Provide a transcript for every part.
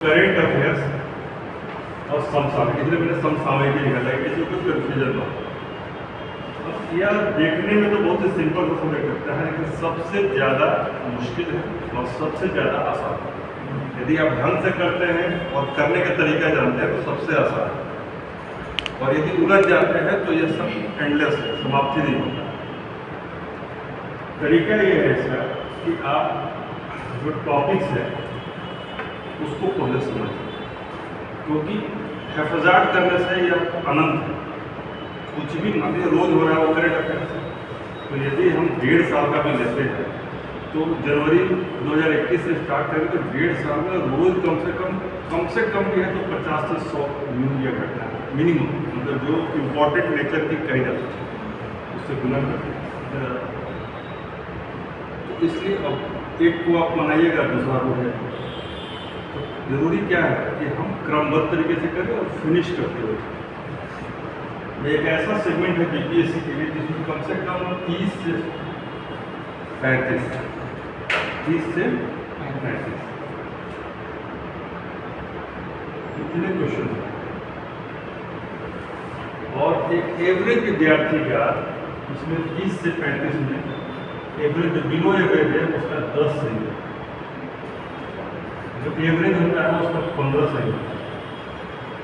Current affairs और समसामयिक, इसलिए मैंने समसामयिक ही निकाला है, किसी कुछ कन्फ्यूजन ना हो। अब यह देखने में तो बहुत ही सिंपल सा समझ सकता है, लेकिन सबसे ज़्यादा मुश्किल है और सबसे ज़्यादा आसान है। यदि आप ढंग से करते हैं और करने का तरीका जानते हैं तो सबसे आसान है, और यदि उलझ जाते हैं तो यह सब एंडलेस है, समाप्ति नहीं होता। तरीका ये है इसका कि आप जो टॉपिक्स है उसको पहले समझें, क्योंकि हेफाजत करने से यह अनंत है, कुछ भी मतलब रोज हो रहा है वो करेंट अफेयर्स है। तो यदि हम 1.5 साल का भी लेते हैं तो जनवरी 2021 से स्टार्ट करें तो 1.5 साल में रोज कम से कम भी है तो 50 से 100 न्यूज या घटना है मिनिमम, मतलब जो इम्पोर्टेंट नेचर की कही जाती है उससे गुना करते हैं। तो इसलिए अब एक को आप बनाइएगा, दूसरा को है। तो जरूरी क्या है कि हम क्रमबद्ध तरीके से करें और फिनिश करते हुए। एक ऐसा सेगमेंट है बीपीएससी के लिए जिसमें कम से कम 30 से 35 इतने क्वेश्चन हैं, और एक एवरेज विद्यार्थी का इसमें 30 से 35 में एवरेज जो बिलो एवरेज है उसका 10 सही है, जो एवरेज होता है उसका 15 सही होता है,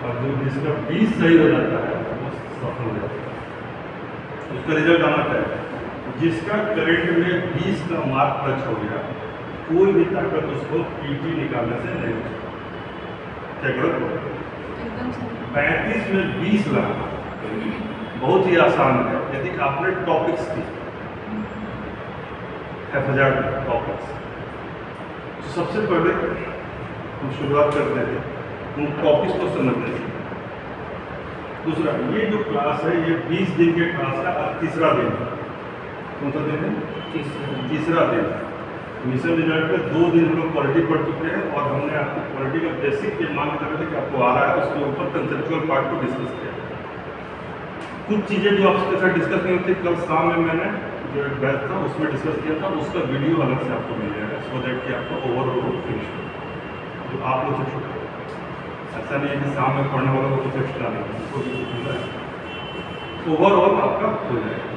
और जो जिसका 20 सही हो जाता है वो सफल हो जाता है। उसका रिजल्ट आना चाहिए। जिसका करंट में 20 का मार्क टच हो गया, कोई भी ताकत उसको पीटी निकालने से नहीं हो सकती। क्या गलत हो? 35 में 20 लाना बहुत ही आसान है यदि आपने टॉपिक्स की हेफाजत टॉपिक्स। तो सबसे पहले हम शुरुआत करते हैं उन टॉपिक्स को समझने से। दूसरा, ये जो क्लास है ये 20 दिन के क्लास का तीसरा दिन है। कौन सा दिन है? तीसरा दिन। मिशन रिजल्ट पे 2 दिन हम लोग पॉलिटी पढ़ चुके हैं, और हमने आपको पॉलिटी का बेसिक ये मान कर कि आपको आ रहा है, उसके ऊपर कंसेप्चुअल पार्ट को डिस्कस किया। कुछ चीज़ें जो आपके साथ डिस्कस नहीं होती, कल शाम में मैंने जो एक बैच था उसमें डिस्कस किया था, उसका वीडियो अलग से आपको मिल जाएगा, सो दैट कि आपको ओवरऑल फिनिश हो। जो आप लोग से छूटा ऐसा नहीं है कि शाम में पढ़ने वालों को कुछ एक्स्ट्रा नहीं, उसको भी कुछ मिला है, ओवरऑल आपका हो जाएगा।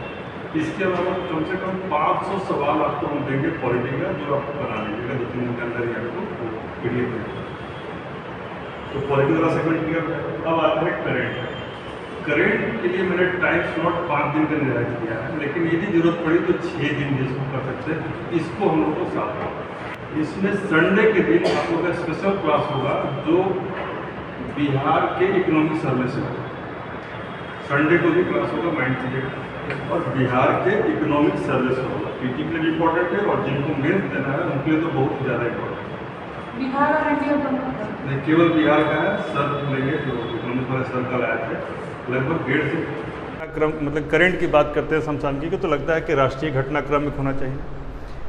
इसके अलावा कम से कम 500 सवाल आपको हम देंगे पॉलिटी का, जो आपको बना लीजिएगा 2-3 दिन के अंदर ही आपको पीडीएफ में। तो पॉलिटी वाला सेगमेंट क्लियर। अब आता है करेंट। करेंट के लिए मैंने टाइम स्लॉट 5 दिन का निर्धारित किया है, लेकिन यदि जरूरत पड़ी तो 6 दिन भी इसको कर सकते हैं। इसको हम लोग को साथ होगा। इसमें संडे के दिन आप लोग का स्पेशल क्लास होगा जो बिहार के इकोनॉमिक सर्वे से होगा। संडे को भी क्लास होगा, माइंड कीजिएगा, और बिहार के इकोनॉमिक सर्वे से होगा। पीटी के लिए इम्पोर्टेंट है, और जिनको मेंस देना है उनके लिए तो बहुत ज़्यादा इम्पोर्टेंट है। बिहार और इंडिया नहीं, केवल बिहार का है। सर लेंगे जो इकोनॉमिक वाले सर कल आए थे, लगभग 1.5 से क्रम, मतलब करंट की बात करते हैं समसामयिक की, तो लगता है कि राष्ट्रीय घटनाक्रम एक होना चाहिए,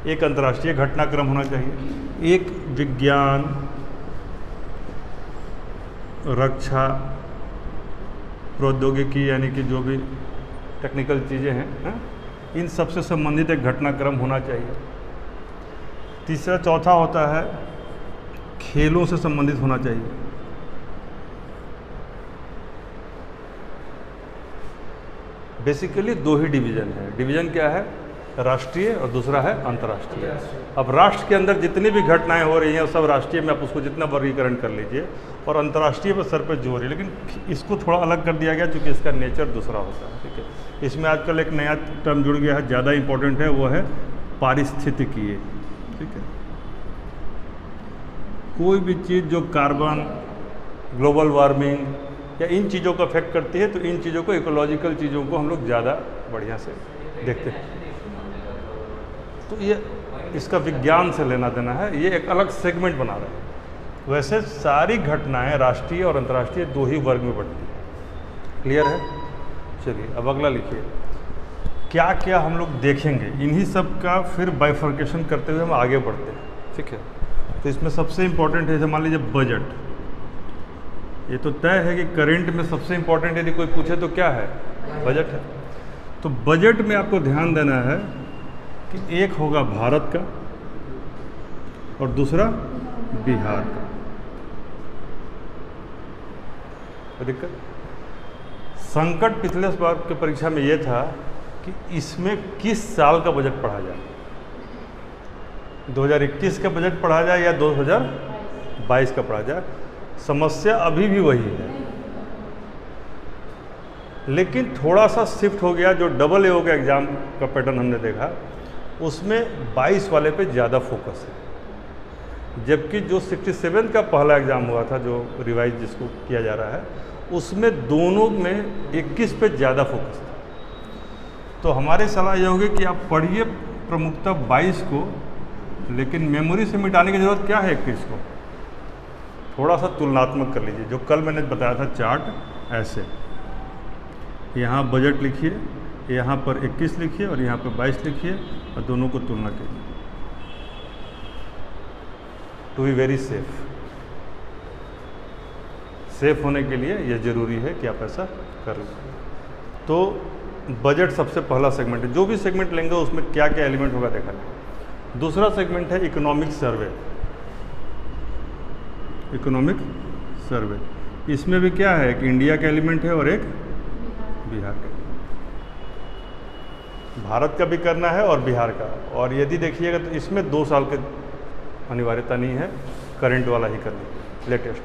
एक अंतर्राष्ट्रीय घटनाक्रम होना चाहिए, एक विज्ञान, रक्षा, प्रौद्योगिकी यानी कि जो भी टेक्निकल चीज़ें हैं, इन सब से संबंधित एक घटनाक्रम होना चाहिए। तीसरा चौथा होता है खेलों से संबंधित होना चाहिए। बेसिकली 2 ही डिवीज़न है। डिवीज़न क्या है? राष्ट्रीय और दूसरा है अंतर्राष्ट्रीय। अब राष्ट्र के अंदर जितनी भी घटनाएं हो रही हैं सब राष्ट्रीय में आप उसको जितना वर्गीकरण कर लीजिए, और अंतर्राष्ट्रीय पर सर पे जोर है, लेकिन इसको थोड़ा अलग कर दिया गया क्योंकि इसका नेचर दूसरा होता है। ठीक है, इसमें आजकल एक नया टर्म जुड़ गया है, ज़्यादा इंपॉर्टेंट है, वो है पारिस्थितिकीय। ठीक है, कोई भी चीज़ जो कार्बन, ग्लोबल वार्मिंग या इन चीज़ों को अफेक्ट करती है, तो इन चीज़ों को, इकोलॉजिकल चीज़ों को हम लोग ज़्यादा बढ़िया से देखते हैं। तो ये इसका विज्ञान से लेना देना है, ये एक अलग सेगमेंट बना रहा है। वैसे सारी घटनाएं राष्ट्रीय और अंतर्राष्ट्रीय 2 ही वर्ग में बढ़ती हैं। क्लियर है? चलिए अब अगला लिखिए। क्या क्या हम लोग देखेंगे, इन्हीं सब का फिर बाइफर्केशन करते हुए हम आगे बढ़ते हैं। ठीक है, तो इसमें सबसे इम्पोर्टेंट है, जैसे मान लीजिए बजट। ये तो तय है कि करंट में सबसे इम्पोर्टेंट यदि कोई पूछे तो क्या है? बजट है। तो बजट में आपको ध्यान देना है कि एक होगा भारत का और दूसरा बिहार का। कोई दिक्कत? संकट पिछले बार की परीक्षा में ये था कि इसमें किस साल का बजट पढ़ा जाए, 2021 का बजट पढ़ा जाए या 2022 का पढ़ा जाए। समस्या अभी भी वही है, लेकिन थोड़ा सा शिफ्ट हो गया। जो डबल AO का एग्ज़ाम का पैटर्न हमने देखा, उसमें 22 वाले पे ज़्यादा फोकस है, जबकि जो 67 का पहला एग्ज़ाम हुआ था, जो रिवाइज जिसको किया जा रहा है, उसमें दोनों में 21 पे ज़्यादा फोकस था। तो हमारी सलाह यह होगी कि आप पढ़िए प्रमुखता 22 को, लेकिन मेमोरी से मिटाने की ज़रूरत क्या है 21 को, थोड़ा सा तुलनात्मक कर लीजिए। जो कल मैंने बताया था चार्ट, ऐसे यहाँ बजट लिखिए, यहाँ पर 21 लिखिए और यहाँ पर 22 लिखिए और दोनों को तुलना कीजिए, टू बी वेरी सेफ होने के लिए यह ज़रूरी है कि आप ऐसा कर लें। तो बजट सबसे पहला सेगमेंट है। जो भी सेगमेंट लेंगे उसमें क्या क्या एलिमेंट होगा देखा जाए। दूसरा सेगमेंट है इकोनॉमिक सर्वे। इकोनॉमिक सर्वे, इसमें भी क्या है कि इंडिया का एलिमेंट है और एक बिहार का, भारत का भी करना है और बिहार का। और यदि देखिएगा तो इसमें 2 साल की अनिवार्यता नहीं है, करंट वाला ही करना, लेटेस्ट।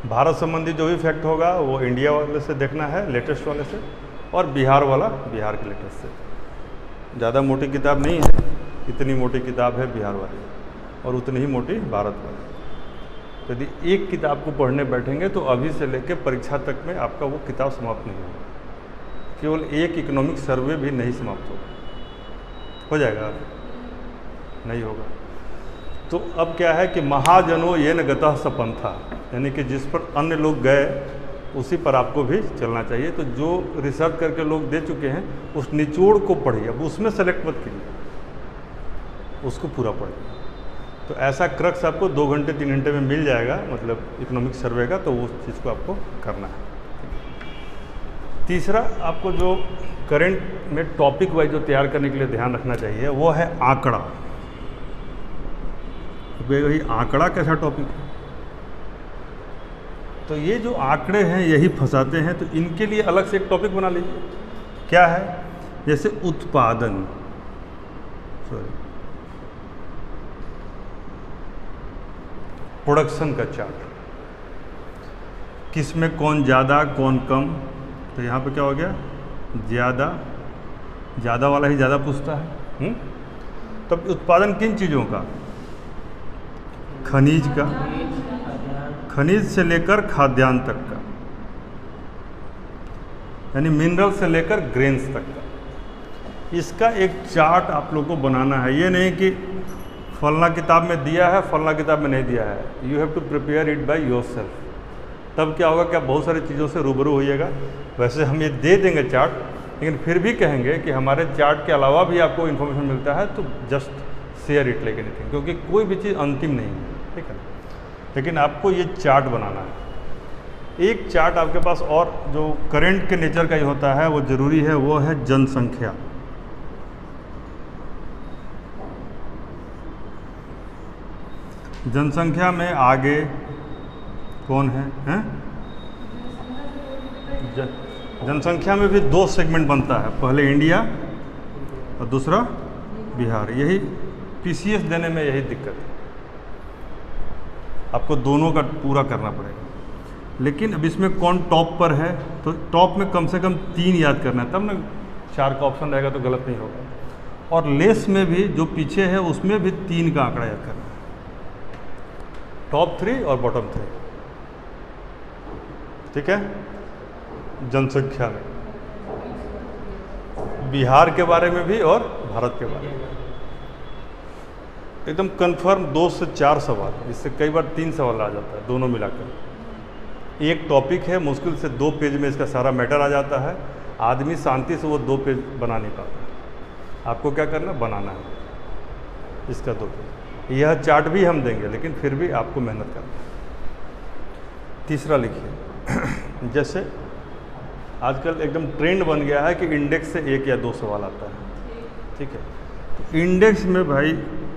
भारत संबंधी जो भी फैक्ट होगा वो इंडिया वाले से देखना है, लेटेस्ट वाले से, और बिहार वाला बिहार के लेटेस्ट से। ज़्यादा मोटी किताब नहीं है, इतनी मोटी किताब है बिहार वाली और उतनी ही मोटी भारत वाली। तो यदि एक किताब को पढ़ने बैठेंगे तो अभी से लेकर परीक्षा तक में आपका वो किताब समाप्त नहीं होगा। केवल एक इकोनॉमिक सर्वे भी नहीं समाप्त होगा, हो जाएगा? नहीं होगा। तो अब क्या है कि महाजनो ये न गतः सपंथा, यानी कि जिस पर अन्य लोग गए उसी पर आपको भी चलना चाहिए। तो जो रिसर्च करके लोग दे चुके हैं उस निचोड़ को पढ़िए, अब उसमें सेलेक्ट मत कीजिए, उसको पूरा पढ़िए। तो ऐसा क्रक्स आपको 2 घंटे 3 घंटे में मिल जाएगा, मतलब इकोनॉमिक सर्वे का, तो उस चीज़ को आपको करना है। तीसरा, आपको जो करंट में टॉपिक वाइज जो तैयार करने के लिए ध्यान रखना चाहिए वो है आंकड़ा। वही आंकड़ा कैसा टॉपिक है? तो ये जो आंकड़े हैं यही फंसाते हैं, तो इनके लिए अलग से एक टॉपिक बना लीजिए। क्या है? जैसे उत्पादन, प्रोडक्शन का चार्ट, किस में कौन ज़्यादा कौन कम। तो यहाँ पे क्या हो गया? ज़्यादा वाला ही ज़्यादा पूछता है। तब उत्पादन किन चीज़ों का? खनिज का, खनिज से लेकर खाद्यान्न तक का, यानी मिनरल से लेकर ग्रेन्स तक का। इसका एक चार्ट आप लोग को बनाना है। ये नहीं कि फलना किताब में दिया है, फलना किताब में नहीं दिया है। You have to prepare it by yourself. तब क्या होगा कि आप बहुत सारी चीज़ों से रूबरू होइएगा। वैसे हम ये दे देंगे चार्ट, लेकिन फिर भी कहेंगे कि हमारे चार्ट के अलावा भी आपको इन्फॉर्मेशन मिलता है, तो just share it like anything, क्योंकि कोई भी चीज़ अंतिम नहीं है, ठीक है। लेकिन आपको ये चार्ट बनाना है। एक चार्ट आपके पास और जो करंट के नेचर का ही होता है वो ज़रूरी है, वो है जनसंख्या। जनसंख्या में आगे कौन है, हैं? जनसंख्या में भी 2 सेगमेंट बनता है, पहले इंडिया और दूसरा बिहार। यही PCS देने में यही दिक्कत है, आपको दोनों का पूरा करना पड़ेगा। लेकिन अब इसमें कौन टॉप पर है, तो टॉप में कम से कम 3 याद करना है, तब ना 4 का ऑप्शन रहेगा तो गलत नहीं होगा। और लेस में भी जो पीछे है उसमें भी 3 का आंकड़ा याद करना है, टॉप 3 और बॉटम 3, ठीक है। जनसंख्या में बिहार के बारे में भी और भारत के बारे में एकदम कंफर्म 2 से 4 सवाल, इससे कई बार 3 सवाल आ जाता है दोनों मिलाकर। एक टॉपिक है, मुश्किल से 2 पेज में इसका सारा मैटर आ जाता है। आदमी शांति से वो 2 पेज बना नहीं पाता। आपको क्या करना, बनाना है इसका 2 पेज। यह चार्ट भी हम देंगे, लेकिन फिर भी आपको मेहनत करना है। तीसरा लिखिए, जैसे आजकल एकदम ट्रेंड बन गया है कि इंडेक्स से 1 या 2 सवाल आता है, ठीक है। तो इंडेक्स में भाई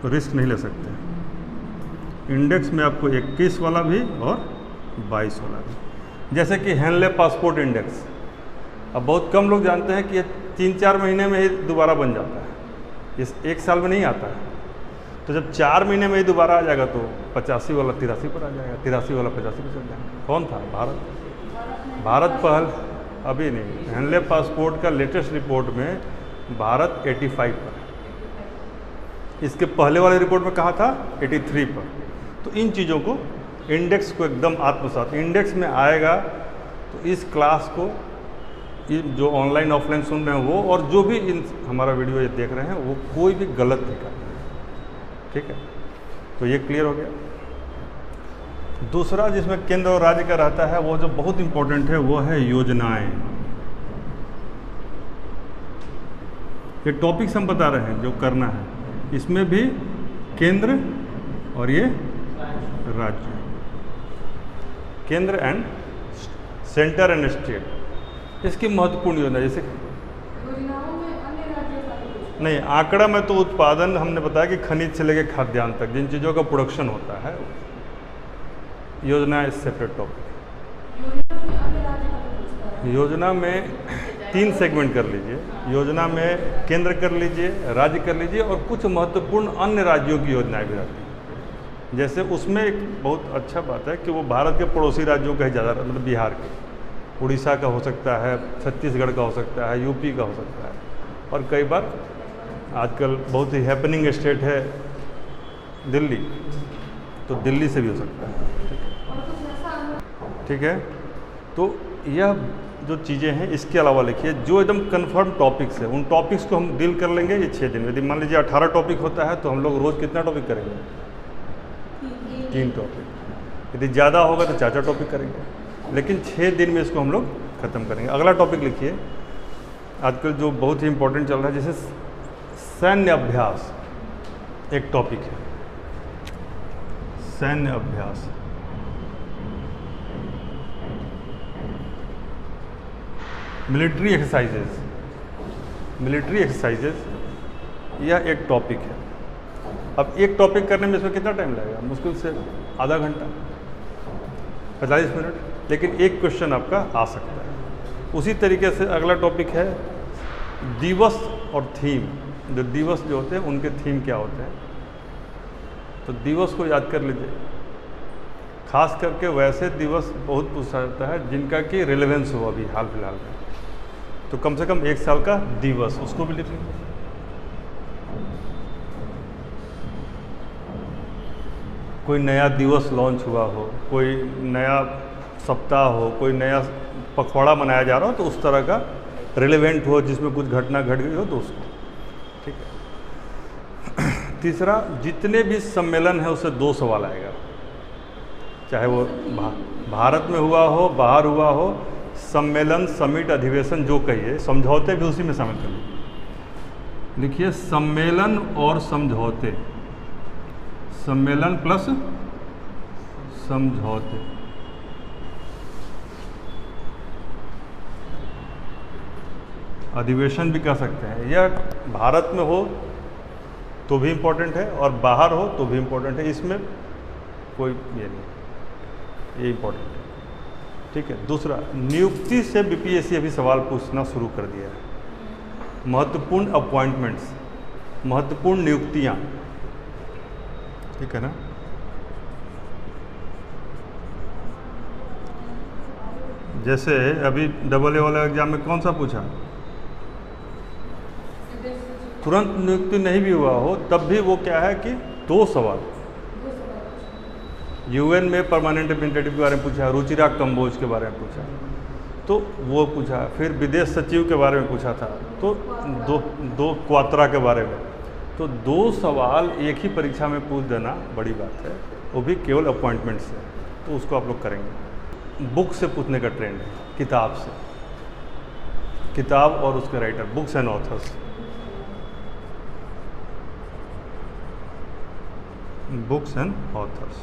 रिस्क नहीं ले सकते। इंडेक्स में आपको 21 वाला भी और 22 वाला भी, जैसे कि हेनले पासपोर्ट इंडेक्स, अब बहुत कम लोग जानते हैं कि ये 3-4 महीने में ही दोबारा बन जाता है, इस 1 साल में नहीं आता है। तो जब 4 महीने में ही दोबारा आ जाएगा तो 85 वाला 83 पर आ जाएगा, 83 वाला 85 पर चल जाएगा। कौन था? भारत पहल अभी नहीं। हेनले पासपोर्ट का लेटेस्ट रिपोर्ट में भारत 85 पर है। इसके पहले वाले रिपोर्ट में कहा था 83 पर। तो इन चीज़ों को, इंडेक्स को एकदम आत्मसात, इंडेक्स में आएगा तो इस क्लास को जो ऑनलाइन ऑफलाइन सुन रहे हैं वो, और जो भी इन हमारा वीडियो ये देख रहे हैं, वो कोई भी गलत नहीं करना है। ठीक है, तो ये क्लियर हो गया। दूसरा जिसमें केंद्र और राज्य का रहता है, वो जो बहुत इंपॉर्टेंट है वो है योजनाएं। ये टॉपिक्स हम बता रहे हैं जो करना है, इसमें भी केंद्र और ये राज्य, केंद्र एंड सेंटर एंड स्टेट, इसकी महत्वपूर्ण योजना। जैसे नहीं, आंकड़ा में तो उत्पादन हमने बताया कि खनिज से लेकर खाद्यान्न तक जिन चीज़ों का प्रोडक्शन होता है, योजना इस सेपरेट टॉपिक। योजना में 3 सेगमेंट कर लीजिए। योजना में केंद्र कर लीजिए, राज्य कर लीजिए, और कुछ महत्वपूर्ण अन्य राज्यों की योजनाएं भी रहती हैं। जैसे उसमें एक बहुत अच्छा बात है कि वो भारत के पड़ोसी राज्यों का ही ज़्यादा, मतलब बिहार के, उड़ीसा का हो सकता है, छत्तीसगढ़ का हो सकता है, यूपी का हो सकता है, और कई बार आजकल बहुत ही हैपनिंग स्टेट है दिल्ली, तो दिल्ली से भी हो सकता है। ठीक है, तो यह जो चीज़ें हैं इसके अलावा लिखिए जो एकदम कंफर्म टॉपिक्स है, उन टॉपिक्स को हम डील कर लेंगे ये 6 दिन में। यदि मान लीजिए 18 टॉपिक होता है तो हम लोग रोज़ कितना टॉपिक करेंगे? 3 टॉपिक। यदि ज़्यादा होगा तो 4-4 टॉपिक करेंगे, लेकिन 6 दिन में इसको हम लोग ख़त्म करेंगे। अगला टॉपिक लिखिए, आजकल जो बहुत ही इंपॉर्टेंट चल रहा है, जैसे सैन्य अभ्यास एक टॉपिक है। सैन्य अभ्यास, मिलिट्री एक्सरसाइजेज, मिलिट्री एक्सरसाइजेज, यह एक टॉपिक है। अब एक टॉपिक करने में इसमें कितना टाइम लगेगा? मुश्किल से आधा घंटा, 45 मिनट, लेकिन एक क्वेश्चन आपका आ सकता है। उसी तरीके से अगला टॉपिक है दिवस और थीम। जो दिवस जो होते हैं उनके थीम क्या होते हैं, तो दिवस को याद कर लीजिए। खास करके वैसे दिवस बहुत पूछा जाता है जिनका कि रिलेवेंस हो अभी हाल फिलहाल में, तो कम से कम 1 साल का दिवस, उसको भी लिख लीजिए। कोई नया दिवस लॉन्च हुआ हो, कोई नया सप्ताह हो, कोई नया पखवाड़ा मनाया जा रहा हो, तो उस तरह का रिलेवेंट हो, जिसमें कुछ घटना घट गई हो तो उसको। ठीक है। तीसरा, जितने भी सम्मेलन है उससे 2 सवाल आएगा, चाहे वो भारत में हुआ हो, बाहर हुआ हो, सम्मेलन, समिट, अधिवेशन जो कहिए, समझौते भी उसी में शामिल कर लीजिए। लिखिए सम्मेलन और समझौते, सम्मेलन प्लस समझौते। अधिवेशन भी कह सकते हैं। यह भारत में हो तो भी इम्पोर्टेंट है और बाहर हो तो भी इम्पोर्टेंट है, इसमें कोई ये नहीं, ये इम्पोर्टेंट है। ठीक है। दूसरा, नियुक्ति से बीपीएससी अभी सवाल पूछना शुरू कर दिया है। महत्वपूर्ण अपॉइंटमेंट्स, महत्वपूर्ण नियुक्तियां, ठीक है ना। जैसे अभी AA वाला एग्जाम में कौन सा पूछा, तुरंत नियुक्ति नहीं भी हुआ हो तब भी वो क्या है कि 2 सवाल, यूएन में परमानेंट रिप्रेजेंटेटिव के बारे में पूछा, रुचिरा कंबोज के बारे में पूछा तो वो पूछा, फिर विदेश सचिव के बारे में पूछा था तो दो क्वात्रा के बारे में, तो 2 सवाल एक ही परीक्षा में पूछ देना बड़ी बात है, वो भी केवल अपॉइंटमेंट से, तो उसको आप लोग करेंगे। बुक से पूछने का ट्रेंड है, किताब से, किताब और उसके writer, books and authors, books and authors,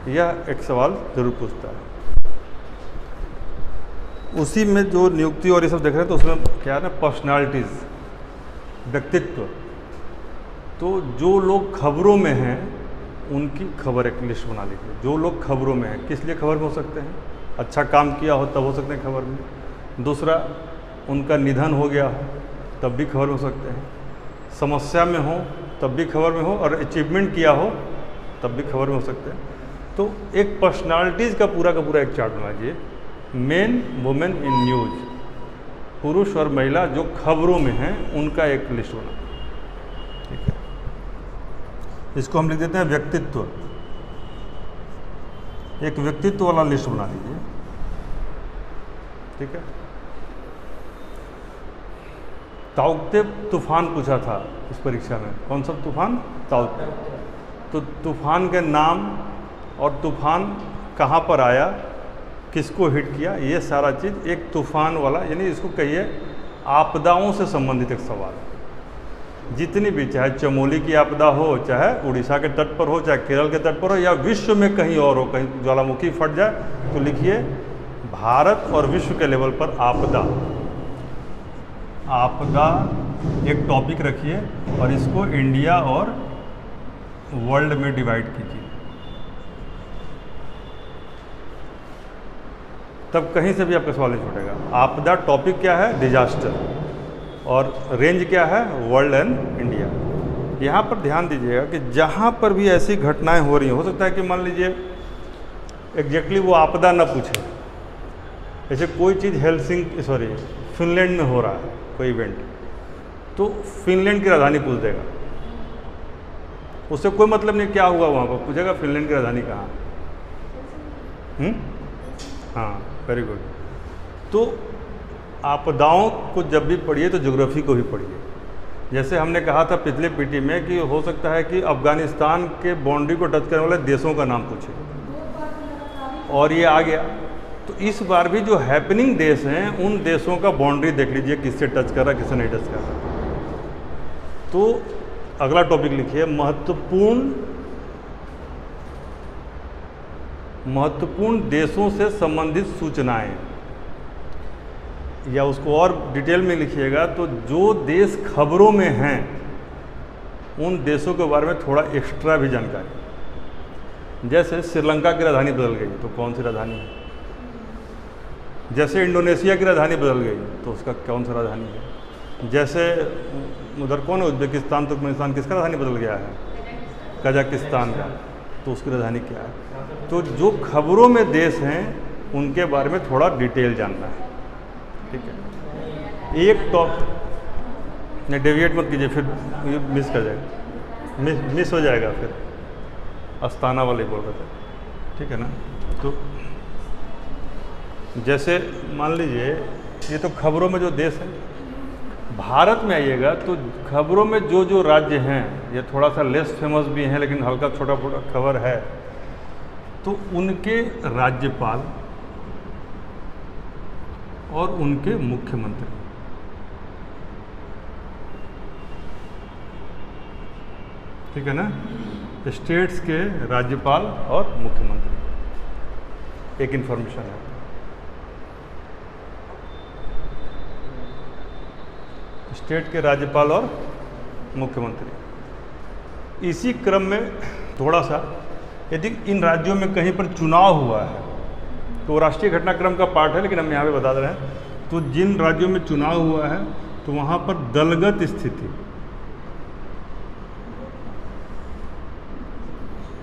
यह एक सवाल जरूर पूछता है। उसी में जो नियुक्ति और ये सब देख रहे हैं तो उसमें क्या है ना, पर्सनालिटीज़, व्यक्तित्व, तो जो लोग खबरों में हैं उनकी खबर एक लिस्ट बना लीजिए। जो लोग खबरों में हैं, किस लिए खबर में हो सकते हैं? अच्छा काम किया हो तब हो सकते हैं खबर में। दूसरा, उनका निधन हो गया हो तब भी खबर में हो सकते हैं। समस्या में हो तब भी खबर में हो, और अचीवमेंट किया हो तब भी खबर में हो सकते हैं। तो एक पर्सनालिटीज़ का पूरा एक चार्ट बना लीजिए, मेन वुमेन इन न्यूज़, पुरुष और महिला जो खबरों में हैं उनका एक लिस्ट बना। ठीक है, इसको हम लिख देते हैं व्यक्तित्व। एक व्यक्तित्व वाला लिस्ट बना लीजिए। ठीक है, ताउते तूफान पूछा था इस परीक्षा में। कौन सा तूफान? ताउते। तो तूफान के नाम और तूफान कहाँ पर आया, किसको हिट किया, ये सारा चीज़ एक तूफान वाला, यानी इसको कहिए आपदाओं से संबंधित एक सवाल है। जितनी भी, चाहे चमोली की आपदा हो, चाहे उड़ीसा के तट पर हो, चाहे केरल के तट पर हो, या विश्व में कहीं और हो, कहीं ज्वालामुखी फट जाए, तो लिखिए भारत और विश्व के लेवल पर आपदा। आपदा एक टॉपिक रखिए और इसको इंडिया और वर्ल्ड में डिवाइड कीजिए। तब कहीं से भी आपका सवाल नहीं छूटेगा। आपदा टॉपिक क्या है? डिजास्टर। और रेंज क्या है? World and India. यहाँ पर ध्यान दीजिएगा कि जहाँ पर भी ऐसी घटनाएं हो रही हैं, हो सकता है कि मान लीजिए एग्जैक्टली वो आपदा ना पूछे। जैसे कोई चीज़ फिनलैंड में हो रहा है कोई इवेंट, तो फिनलैंड की राजधानी पूछ देगा। उससे कोई मतलब नहीं क्या हुआ वहाँ पर, पूछेगा फिनलैंड की राजधानी कहाँ। हाँ, वेरी गुड। तो आपदाओं को जब भी पढ़िए तो ज्योग्राफी को भी पढ़िए। जैसे हमने कहा था पिछले पीटी में कि हो सकता है कि अफगानिस्तान के बाउंड्री को टच करने वाले देशों का नाम पूछे, और ये आ गया। तो इस बार भी जो हैपनिंग देश हैं उन देशों का बाउंड्री देख लीजिए, किससे टच कर रहा है, किससे नहीं टच कर रहा। तो अगला टॉपिक लिखिए महत्वपूर्ण देशों से संबंधित सूचनाएं, या उसको और डिटेल में लिखिएगा तो जो देश खबरों में हैं उन देशों के बारे में थोड़ा एक्स्ट्रा भी जानकारी। जैसे श्रीलंका की राजधानी बदल गई तो कौन सी राजधानी है? जैसे इंडोनेशिया की राजधानी बदल गई तो उसका कौन सा राजधानी है? जैसे उधर कौन है, उज्बेकिस्तान तुर्कमेनिस्तान, किसका राजधानी बदल गया है? कजाकिस्तान का, तो उसकी राजधानी क्या है? तो जो खबरों में देश हैं उनके बारे में थोड़ा डिटेल जानना है। ठीक है, एक टॉप नहीं, डेविएट मत कीजिए, फिर ये मिस कर जाएगा, मिस हो जाएगा। फिर अस्ताना वाले बोल रहे थे, ठीक है ना। तो जैसे मान लीजिए ये तो खबरों में जो देश है, भारत में आइएगा तो खबरों में जो जो राज्य हैं, ये थोड़ा सा लेस फेमस भी हैं लेकिन हल्का छोटा मोटा खबर है, तो उनके राज्यपाल और उनके मुख्यमंत्री, ठीक है ना। स्टेट्स के राज्यपाल और मुख्यमंत्री एक इन्फॉर्मेशन है। स्टेट के राज्यपाल और मुख्यमंत्री। इसी क्रम में थोड़ा सा, यदि इन राज्यों में कहीं पर चुनाव हुआ है तो राष्ट्रीय घटनाक्रम का पार्ट है, लेकिन हम यहाँ पे बता रहे हैं। तो जिन राज्यों में चुनाव हुआ है तो वहाँ पर दलगत स्थिति,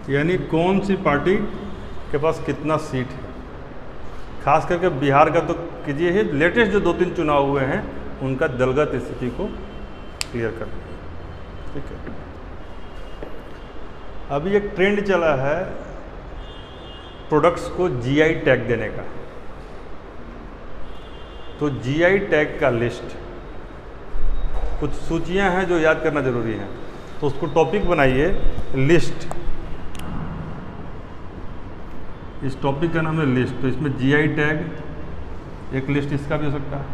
यानी कौन सी पार्टी के पास कितना सीट है, खास करके बिहार का तो कीजिए ही, लेटेस्ट जो 2-3 चुनाव हुए हैं उनका दलगत स्थिति को क्लियर कर, ठीक है। अभी एक ट्रेंड चला है प्रोडक्ट्स को जीआई टैग देने का। तो जीआई टैग का लिस्ट, कुछ सूचियां हैं जो याद करना जरूरी है, तो उसको टॉपिक बनाइए लिस्ट। इस टॉपिक का नाम है लिस्ट। तो इसमें जीआई टैग एक लिस्ट इसका भी हो सकता है।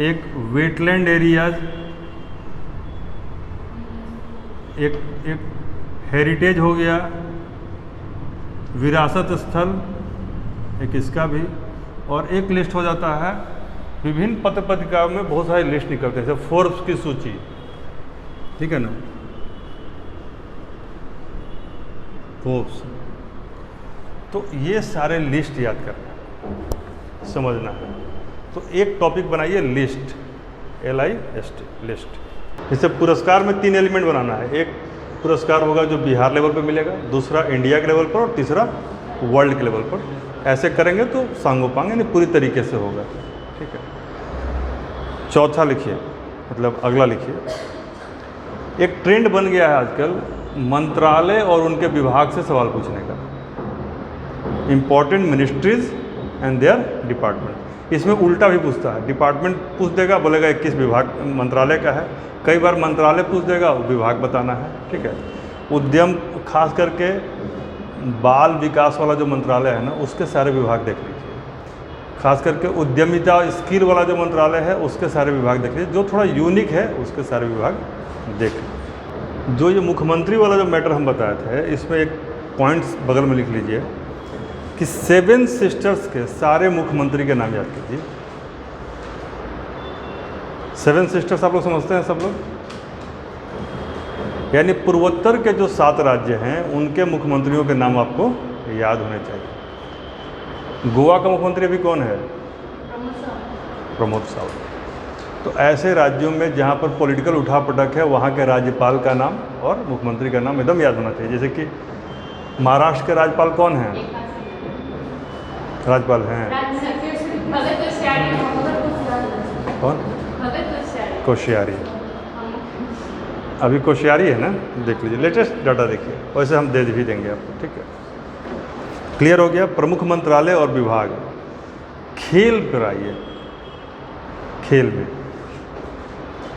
एक वेटलैंड एरियाज, एक हेरिटेज हो गया, विरासत स्थल एक इसका भी, और एक लिस्ट हो जाता है विभिन्न पत्र पत्रिकाओं में बहुत सारे लिस्ट निकलते हैं, जैसे फोर्ब्स की सूची, ठीक है ना। खूब। तो ये सारे लिस्ट याद करना है, समझना है। तो एक टॉपिक बनाइए लिस्ट, LIST, लिस्ट। जैसे पुरस्कार में 3 एलिमेंट बनाना है। एक पुरस्कार होगा जो बिहार लेवल पर मिलेगा, दूसरा इंडिया के लेवल पर और तीसरा वर्ल्ड के लेवल पर। ऐसे करेंगे तो सांगोपांग यानी पूरी तरीके से होगा। ठीक है। चौथा लिखिए, मतलब अगला लिखिए। एक ट्रेंड बन गया है आजकल मंत्रालय और उनके विभाग से सवाल पूछने का। Important ministries and there department. इसमें उल्टा भी पूछता है, डिपार्टमेंट पूछ देगा, बोलेगा 21 विभाग मंत्रालय का है। कई बार मंत्रालय पूछ देगा, विभाग बताना है। ठीक है। उद्यम, खास करके बाल विकास वाला जो मंत्रालय है ना, उसके सारे विभाग देख लीजिए। खास करके उद्यमिता स्किल वाला जो मंत्रालय है, उसके सारे विभाग देख लीजिए। जो थोड़ा यूनिक है उसके सारे विभाग देख लीजिए। जो ये मुख्यमंत्री वाला जो मैटर हम बताए थे, इसमें एक पॉइंट्स बगल में लिख लीजिए कि 7 सिस्टर्स के सारे मुख्यमंत्री के नाम याद कीजिए। 7 सिस्टर्स आप लोग समझते हैं सब लोग, यानी पूर्वोत्तर के जो 7 राज्य हैं उनके मुख्यमंत्रियों के नाम आपको याद होने चाहिए। गोवा का मुख्यमंत्री अभी कौन है? प्रमोद सावंत। तो ऐसे राज्यों में जहाँ पर पॉलिटिकल उठापटक है, वहाँ के राज्यपाल का नाम और मुख्यमंत्री का नाम एकदम याद होना चाहिए। जैसे कि महाराष्ट्र के राज्यपाल कौन हैं? राज्यपाल हैं कौन? कोश्यारी। अभी कोश्यारी है ना, देख लीजिए, लेटेस्ट डाटा देखिए, वैसे हम दे भी देंगे आपको। ठीक है, क्लियर हो गया। प्रमुख मंत्रालय और विभाग। खेल पर आइए। खेल में,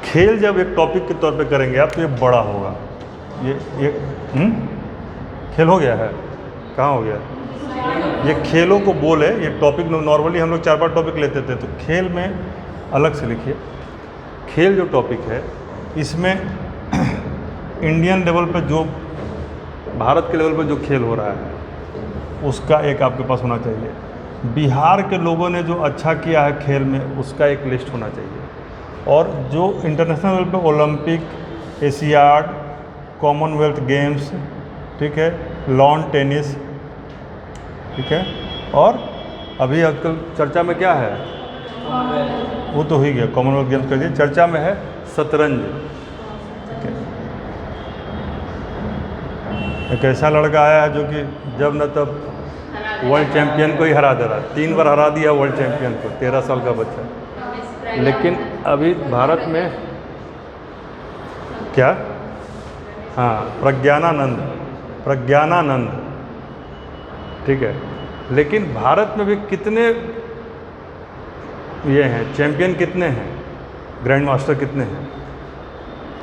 खेल जब एक टॉपिक के तौर पे करेंगे आप तो ये बड़ा होगा। ये खेल हो गया है, कहाँ हो गया? ये खेलों को बोले, ये टॉपिक नॉर्मली हम लोग 4-5 टॉपिक लेते थे, तो खेल में अलग से लिखिए। खेल जो टॉपिक है, इसमें इंडियन लेवल पे जो, भारत के लेवल पे जो खेल हो रहा है उसका एक आपके पास होना चाहिए। बिहार के लोगों ने जो अच्छा किया है खेल में, उसका एक लिस्ट होना चाहिए। और जो इंटरनेशनल लेवल पे ओलंपिक, एशियाड, कॉमनवेल्थ गेम्स, ठीक है, लॉन टेनिस, ठीक है, और अभी आजकल चर्चा में क्या है? वो तो हो ही गया, कॉमनवेल्थ गेम्स कर दिए। चर्चा में है शतरंज। ठीक है, एक ऐसा लड़का आया है जो कि जब न तब वर्ल्ड चैंपियन को ही हरा दे रहा है। 3 बार हरा दिया वर्ल्ड चैंपियन को, 13 साल का बच्चा। लेकिन अभी भारत में क्या? हाँ, प्रज्ञानानंद, ठीक है। लेकिन भारत में भी कितने ये हैं चैंपियन, कितने हैं ग्रैंड मास्टर, कितने हैं?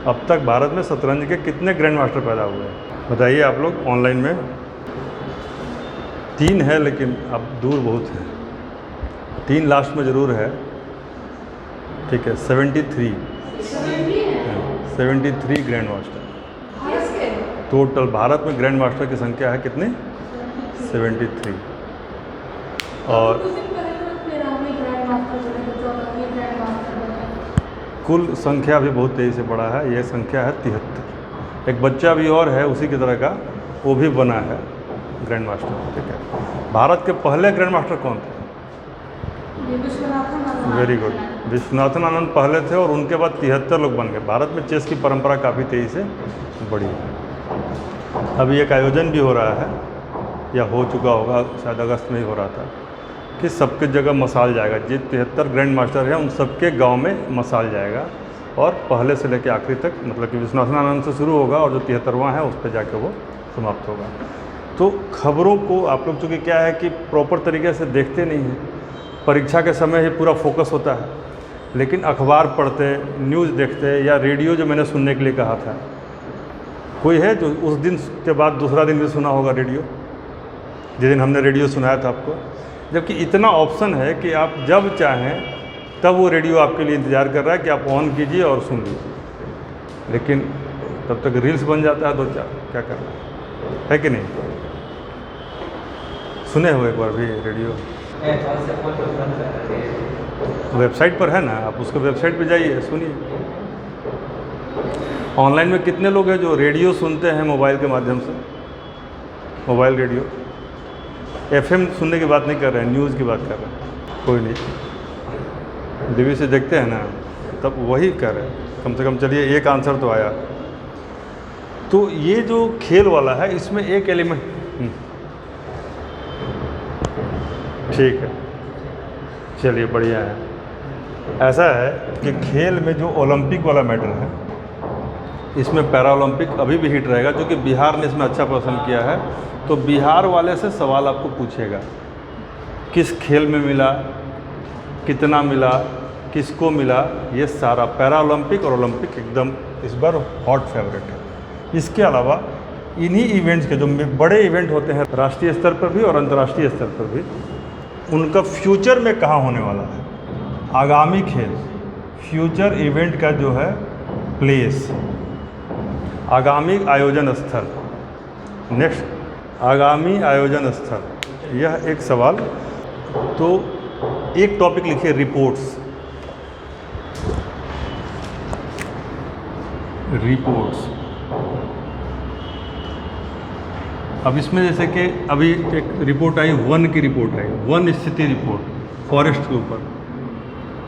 अब तक भारत में शतरंज के कितने ग्रैंड मास्टर पैदा हुए हैं बताइए आप लोग ऑनलाइन में? 3 है, लेकिन अब दूर बहुत है। 3 लास्ट में ज़रूर है। ठीक है, 73 ग्रैंड मास्टर टोटल भारत में। ग्रैंड मास्टर की संख्या है कितनी? 73। और कुल संख्या भी बहुत तेज़ी से बढ़ा है। ये संख्या है 73। एक बच्चा भी और है उसी की तरह का, वो भी बना है ग्रैंड मास्टर। ठीक है, भारत के पहले ग्रैंड मास्टर कौन थे? वेरी गुड, विश्वनाथन आनंद पहले थे और उनके बाद 73 लोग बन गए। भारत में चेस की परंपरा काफ़ी तेज़ी से बढ़ी है। अभी एक आयोजन भी हो रहा है, या हो चुका होगा, शायद अगस्त में ही हो रहा था, कि सबके जगह मसाल जाएगा। जो 73 ग्रैंड मास्टर हैं उन सबके गांव में मसाल जाएगा, और पहले से लेकर आखिरी तक, मतलब कि विश्वनाथन आनंद से शुरू होगा और जो 73वां है उस पर जाके वो समाप्त होगा। तो खबरों को आप लोग, चूँकि क्या है कि प्रॉपर तरीके से देखते नहीं हैं, परीक्षा के समय ही पूरा फोकस होता है। लेकिन अखबार पढ़ते, न्यूज़ देखते, या रेडियो जो मैंने सुनने के लिए कहा था, कोई है जो उस दिन के बाद दूसरा दिन भी सुना होगा रेडियो, जिस दिन हमने रेडियो सुनाया था आपको? जबकि इतना ऑप्शन है कि आप जब चाहें तब वो रेडियो आपके लिए इंतज़ार कर रहा है कि आप ऑन कीजिए और सुन लीजिए। लेकिन तब तक रील्स बन जाता है, तो क्या करना है कि नहीं? सुने हो एक बार भी रेडियो? वेबसाइट पर है ना, आप उसके वेबसाइट पर जाइए, सुनिए। ऑनलाइन में कितने लोग हैं जो रेडियो सुनते हैं मोबाइल के माध्यम से? मोबाइल रेडियो, FM सुनने की बात नहीं कर रहे हैं, न्यूज़ की बात कर रहे हैं। कोई नहीं, टीवी से देखते हैं ना, तब वही कर रहे हैं। कम से कम चलिए एक आंसर तो आया। तो ये जो खेल वाला है इसमें एक एलिमेंट, ठीक है, चलिए बढ़िया है। ऐसा है कि खेल में जो ओलंपिक वाला मेडल है, इसमें पैरा ओलंपिक अभी भी हिट रहेगा, क्योंकि बिहार ने इसमें अच्छा प्रदर्शन किया है। तो बिहार वाले से सवाल आपको पूछेगा, किस खेल में मिला, कितना मिला, किसको मिला, ये सारा पैरा ओलंपिक और ओलंपिक एकदम इस बार हॉट फेवरेट है। इसके अलावा इन्हीं इवेंट्स के जो बड़े इवेंट होते हैं राष्ट्रीय स्तर पर भी और अंतर्राष्ट्रीय स्तर पर भी, उनका फ्यूचर में कहाँ होने वाला है, आगामी खेल, फ्यूचर इवेंट का जो है प्लेस, आगामी आयोजन स्थल, नेक्स्ट आगामी आयोजन स्थल, यह एक सवाल। तो एक टॉपिक लिखिए रिपोर्ट्स, रिपोर्ट्स। अब इसमें जैसे कि अभी एक रिपोर्ट आई, वन की रिपोर्ट आई, वन स्थिति रिपोर्ट फॉरेस्ट के ऊपर,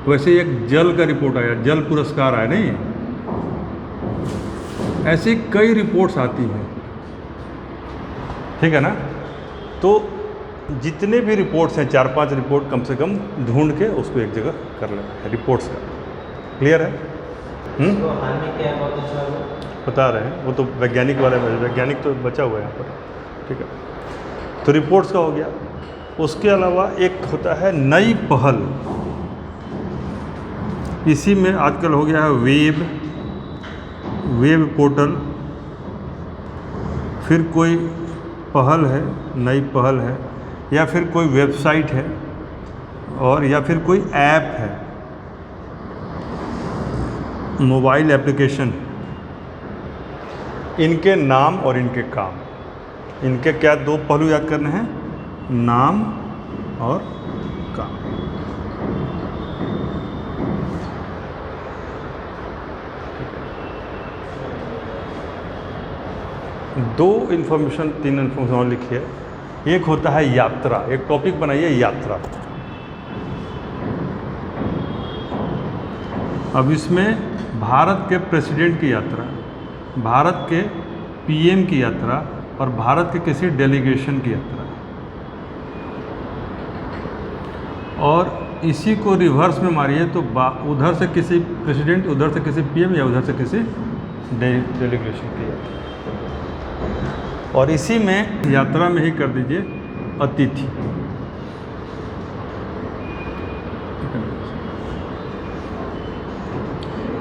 वैसे एक जल का रिपोर्ट आया, जल पुरस्कार आया, नहीं, ऐसी कई रिपोर्ट्स आती हैं, ठीक है ना। तो जितने भी रिपोर्ट्स हैं, 4-5 रिपोर्ट कम से कम ढूंढ के उसको एक जगह कर लेना है, रिपोर्ट्स का। क्लियर है? तो हाल में क्या बहुत अच्छा हुआ? बता रहे हैं, वो तो वैज्ञानिक वाले में, वैज्ञानिक तो बचा हुआ है यहाँ पर, ठीक है। तो रिपोर्ट्स का हो गया। उसके अलावा एक होता है नई पहल, इसी में आजकल हो गया है वेब पोर्टल, फिर कोई पहल है, नई पहल है, या फिर कोई वेबसाइट है, और या फिर कोई ऐप है, मोबाइल एप्लीकेशन। इनके नाम और इनके काम, इनके क्या दो पहलू याद करने हैं, नाम और काम। दो इन्फॉर्मेशन, 3 इन्फॉर्मेशन और लिखिए। एक होता है यात्रा, एक टॉपिक बनाइए यात्रा। अब इसमें भारत के प्रेसिडेंट की यात्रा, भारत के PM की यात्रा और भारत के किसी डेलीगेशन की यात्रा, और इसी को रिवर्स में मारिए तो उधर से किसी प्रेसिडेंट, उधर से किसी PM या उधर से किसी डेलीगेशन की यात्रा, और इसी में यात्रा में ही कर दीजिए अतिथि।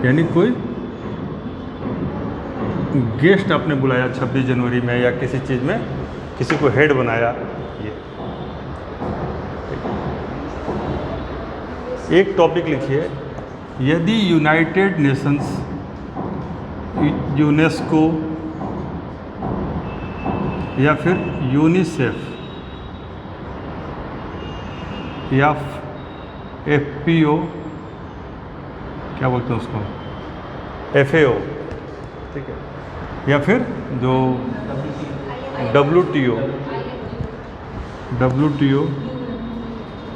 यानी कोई गेस्ट आपने बुलाया 26 जनवरी में, या किसी चीज़ में किसी को हेड बनाया। ये एक टॉपिक लिखिए, यदि यूनाइटेड नेशंस, यूनेस्को या फिर यूनिसेफ या FPO, क्या बोलते हैं उसको, FAO, ठीक है, या फिर जो WTO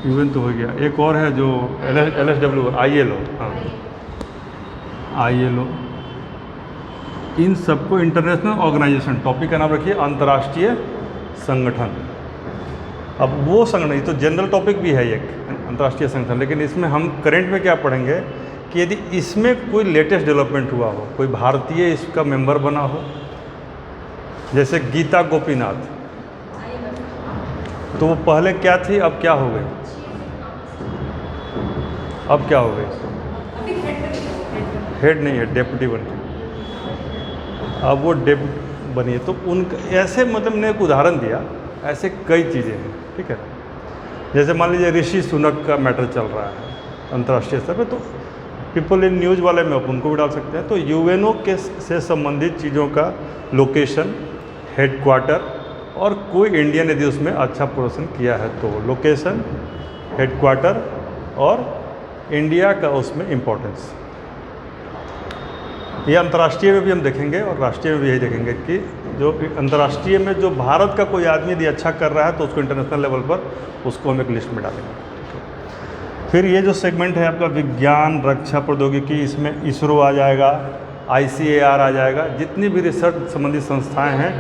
इवन तो हो गया, एक और है जो LSW, ILO, हाँ ILO, इन सबको इंटरनेशनल ऑर्गेनाइजेशन, टॉपिक का नाम रखिए अंतर्राष्ट्रीय संगठन। अब वो संगठन तो जनरल टॉपिक भी है एक अंतर्राष्ट्रीय संगठन, लेकिन इसमें हम करंट में क्या पढ़ेंगे कि यदि इसमें कोई लेटेस्ट डेवलपमेंट हुआ हो, कोई भारतीय इसका मेंबर बना हो, जैसे गीता गोपीनाथ, तो वो पहले क्या थी, अब क्या हो गई, अब क्या हो गई, हेड नहीं है, डेप्यूटी बनी, अब वो डेप्यूटी बनी है। तो उनका ऐसे, मतलब ने एक उदाहरण दिया, ऐसे कई चीज़ें हैं, ठीक है। जैसे मान लीजिए ऋषि सुनक का मैटर चल रहा है अंतर्राष्ट्रीय स्तर पे, तो पीपल इन न्यूज़ वाले में अपन को भी डाल सकते हैं। तो UNO के से संबंधित चीज़ों का लोकेशन, हेडक्वार्टर, और कोई इंडियन यदि उसमें अच्छा प्रदर्शन किया है तो लोकेशन, हेडक्वार्टर और इंडिया का उसमें इम्पोर्टेंस। ये अंतर्राष्ट्रीय में भी हम देखेंगे और राष्ट्रीय में भी यही देखेंगे कि जो अंतर्राष्ट्रीय में जो भारत का कोई आदमी यदि अच्छा कर रहा है तो उसको इंटरनेशनल लेवल पर उसको हम एक लिस्ट में डालेंगे। फिर ये जो सेगमेंट है आपका विज्ञान रक्षा प्रौद्योगिकी, इसमें इसरो आ जाएगा, ICAR आ जाएगा, जितनी भी रिसर्च संबंधी संस्थाएं हैं,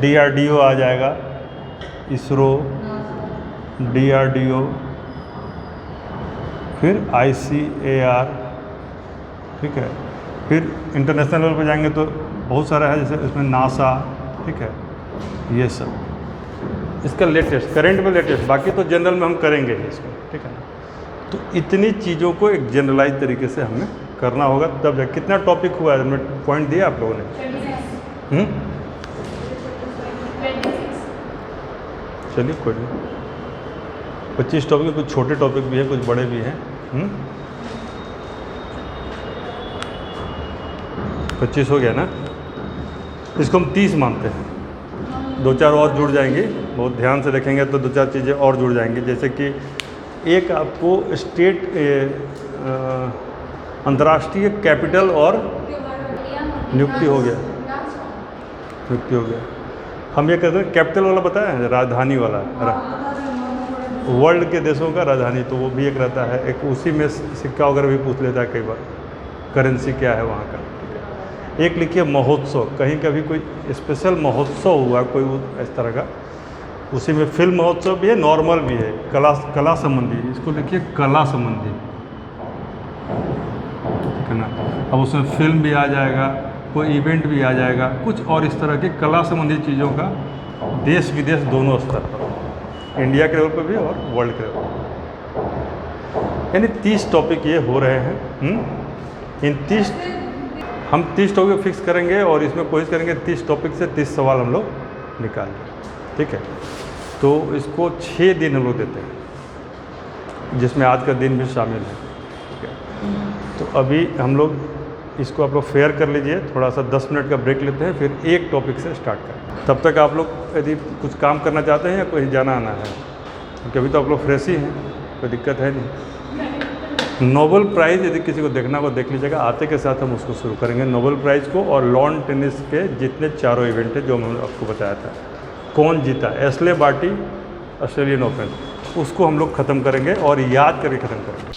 DRDO आ जाएगा, इसरो, DRDO, फिर ICAR, ठीक है। फिर इंटरनेशनल लेवल पर जाएंगे तो बहुत सारा है, जैसे इसमें नासा, ठीक है, ये सब इसका लेटेस्ट करंट में लेटेस्ट, बाकी तो जनरल में हम करेंगे ही इसको, ठीक है ना। तो इतनी चीज़ों को एक जनरलाइज तरीके से हमें करना होगा, तब जाके कितना टॉपिक हुआ है, हमने पॉइंट दिया आप लोगों ने। चलिए कोई नहीं, 25 टॉपिक, कुछ छोटे टॉपिक भी हैं, कुछ बड़े भी हैं। 25 हो गया ना, इसको हम 30 मानते हैं। 2-4 और जुड़ जाएंगे, बहुत ध्यान से देखेंगे तो 2-4 चीज़ें और जुड़ जाएंगी, जैसे कि एक आपको स्टेट अंतर्राष्ट्रीय कैपिटल और नियुक्ति हो गया, नियुक्ति हो गया। हम ये कहते हैं कैपिटल वाला बताया है, राजधानी वाला, वर्ल्ड के देशों का राजधानी, तो वो भी एक रहता है, एक उसी में सिक्का वगैरह भी पूछ लेता है कई बार, करेंसी क्या है वहाँ का। एक लिखिए महोत्सव, कहीं कभी कोई स्पेशल महोत्सव हुआ कोई इस तरह का, उसी में फिल्म महोत्सव भी है, नॉर्मल भी है, कला संबंधी, इसको लिखिए कला संबंधी, ठीक है ना। अब उसमें फिल्म भी आ जाएगा, कोई इवेंट भी आ जाएगा, कुछ और इस तरह की कला संबंधी चीज़ों का देश विदेश दोनों स्तर पर, इंडिया के लेवल पर भी और वर्ल्ड के लेवल पर, यानी 30 टॉपिक ये हो रहे हैं। इन 30 हम 30 टॉपिक फिक्स करेंगे और इसमें कोशिश करेंगे 30 टॉपिक से 30 सवाल हम लोग निकाल लें, ठीक है। तो इसको 6 दिन हम लोग देते हैं, जिसमें आज का दिन भी शामिल है, ठीक है। तो अभी हम लोग इसको आप लोग फेयर कर लीजिए, थोड़ा सा 10 मिनट का ब्रेक लेते हैं, फिर एक टॉपिक से स्टार्ट करें। तब तक आप लोग यदि कुछ काम करना चाहते हैं या कहीं जाना आना है, क्योंकि अभी तो आप लोग फ्रेश ही हैं, कोई दिक्कत है नहीं। नोबेल प्राइज़ यदि किसी को देखना हो देख लीजिएगा, आते के साथ हम उसको शुरू करेंगे, नोबेल प्राइज़ को, और लॉन टेनिस के जितने चारों इवेंट है जो मैंने आपको बताया था, कौन जीता, एशले बार्टी ऑस्ट्रेलियन ओपन, उसको हम लोग ख़त्म करेंगे और याद करके ख़त्म करेंगे।